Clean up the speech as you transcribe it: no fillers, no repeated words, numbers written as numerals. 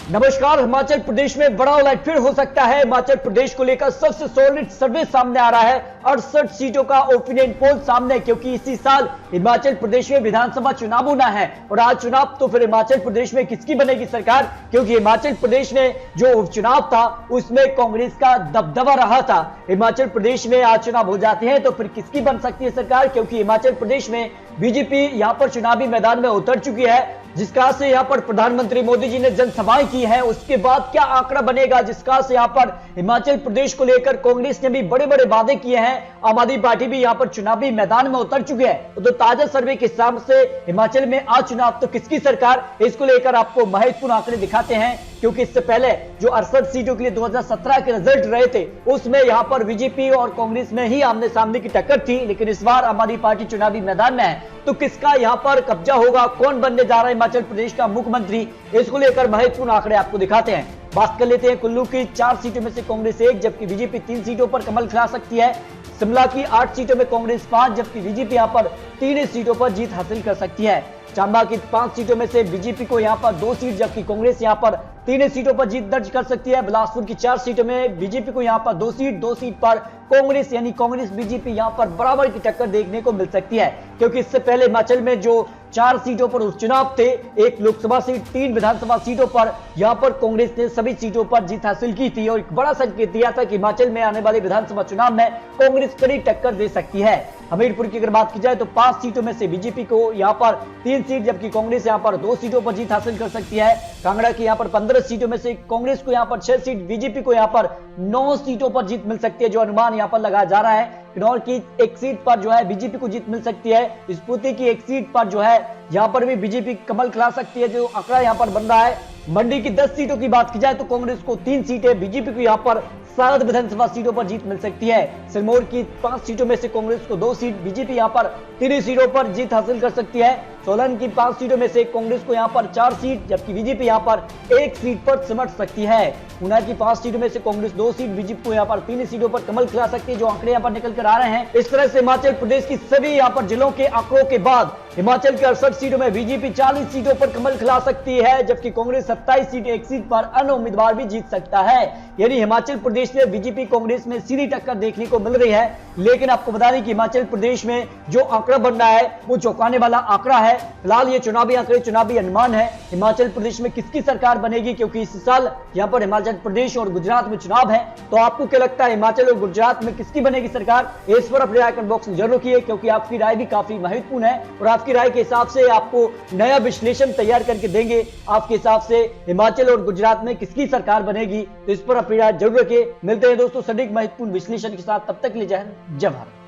नमस्कार। हिमाचल प्रदेश में बड़ा उलटफेर हो सकता है। हिमाचल प्रदेश को लेकर सबसे सॉलिड सर्वे सामने आ रहा है। 68 सीटों का ओपिनियन पोल सामने, क्योंकि इसी साल हिमाचल प्रदेश में विधानसभा चुनाव होना है और आज चुनाव तो फिर हिमाचल प्रदेश में किसकी बनेगी सरकार, क्योंकि हिमाचल प्रदेश में जो उपचुनाव था उसमें कांग्रेस का दबदबा रहा था। हिमाचल प्रदेश में आज चुनाव हो जाते हैं तो फिर किसकी बन सकती है सरकार, क्योंकि हिमाचल प्रदेश में बीजेपी यहां पर चुनावी मैदान में उतर चुकी है। जिसका से यहां पर प्रधानमंत्री मोदी जी ने जनसभाएं की है, उसके बाद क्या आंकड़ा बनेगा, जिसका से यहां पर हिमाचल प्रदेश को लेकर कांग्रेस ने भी बड़े बड़े वादे किए हैं। आम आदमी पार्टी भी यहां पर चुनावी मैदान में उतर चुकी है। तो ताजा सर्वे के हिसाब से हिमाचल में आज चुनाव तो किसकी सरकार, इसको लेकर आपको महत्वपूर्ण आंकड़े दिखाते हैं। क्योंकि इससे पहले जो 68 सीटों के लिए 2017 के रिजल्ट रहे थे उसमें यहां पर बीजेपी और कांग्रेस में ही आमने सामने की टक्कर थी, लेकिन इस बार आम आदमी पार्टी चुनावी मैदान में है तो किसका यहां पर कब्जा होगा, कौन बनने जा रहा है हिमाचल प्रदेश का मुख्यमंत्री, इसको लेकर महत्वपूर्ण आंकड़े आपको दिखाते हैं। बात कर लेते हैं कुल्लू की 4 सीटों में से कांग्रेस 1, जबकि बीजेपी 3 सीटों पर कमल खिला सकती है। शिमला की 8 सीटों में कांग्रेस 5, जबकि बीजेपी यहां पर 3 सीटों पर जीत हासिल कर सकती है। चंबा की 5 सीटों में से बीजेपी को यहां पर 2 सीट, जबकि कांग्रेस यहां पर 3 सीटों पर जीत दर्ज कर सकती है। बिलासपुर की 4 सीटों में बीजेपी को यहां पर 2 सीट पर कांग्रेस यानी कांग्रेस बीजेपी यहां पर बराबर की टक्कर देखने को मिल सकती है, क्योंकि इससे पहले हिमाचल में जो 4 सीटों पर उपचुनाव थे, 1 लोकसभा सीट, 3 विधानसभा सीटों पर यहां पर कांग्रेस ने सभी सीटों पर जीत हासिल की थी और एक बड़ा संकेत दिया था कि हिमाचल में आने वाले विधानसभा चुनाव में कांग्रेस कड़ी टक्कर दे सकती है। हमीरपुर की अगर बात की जाए तो 5 सीटों में से बीजेपी को यहां पर 3 सीट, जबकि कांग्रेस यहां पर 2 सीटों पर जीत हासिल कर सकती है। कांगड़ा की यहां पर 15 सीटों में से कांग्रेस को यहां पर 6 सीट, बीजेपी को यहां पर 9 सीटों पर जीत मिल सकती है, जो अनुमान यहां पर लगाया जा रहा है। किन्नौर की 1 सीट पर जो है बीजेपी को जीत मिल सकती है। स्पीति की 1 सीट पर जो है यहां पर भी बीजेपी कमल खिला सकती है, जो आंकड़ा यहां पर बन रहा है। मंडी की 10 सीटों की बात की जाए तो कांग्रेस को 3 सीटें, बीजेपी को यहां पर 7 विधानसभा सीटों पर जीत मिल सकती है। सिरमौर की 5 सीटों में से कांग्रेस को 2 सीट, बीजेपी यहां पर 3 सीटों पर जीत हासिल कर सकती है। सोलन की 5 सीटों में से कांग्रेस को यहां पर 4 सीट, जबकि बीजेपी यहां पर 1 सीट पर सिमट सकती है। ऊना की 5 सीटों में से कांग्रेस 2 सीट, बीजेपी को यहां पर 3 सीटों पर कमल खिला सकती है, जो आंकड़े यहां पर निकल कर आ रहे हैं। इस तरह से हिमाचल प्रदेश की सभी यहां पर जिलों के आंकड़ों के बाद हिमाचल के 68 सीटों में बीजेपी 40 सीटों पर कमल खिला सकती है, जबकि कांग्रेस 27 सीट, 1 सीट पर अन्य उम्मीदवार भी जीत सकता है। यानी हिमाचल प्रदेश में बीजेपी कांग्रेस में सीधी टक्कर देखने को मिल रही है। लेकिन आपको बता दें कि हिमाचल प्रदेश में जो आंकड़ा बन रहा है वो चौंकाने वाला आंकड़ा है। फिलहाल ये चुनावी आंकड़े, चुनावी अनुमान है। हिमाचल प्रदेश में किसकी सरकार बनेगी, क्योंकि इस साल यहाँ पर हिमाचल प्रदेश और गुजरात में चुनाव है, तो आपको क्या लगता है हिमाचल और गुजरात में किसकी बनेगी सरकार, इस पर अपने राय कमेंट बॉक्स में जरूर रखिए, क्योंकि आपकी राय भी काफी महत्वपूर्ण है और आपकी राय के हिसाब से आपको नया विश्लेषण तैयार करके देंगे। आपके हिसाब से हिमाचल और गुजरात में किसकी सरकार बनेगी, तो इस पर अपनी राय जरूर रखिए। मिलते हैं दोस्तों सटीक महत्वपूर्ण विश्लेषण के साथ, तब तक के लिए जय हिंद, जय भारत।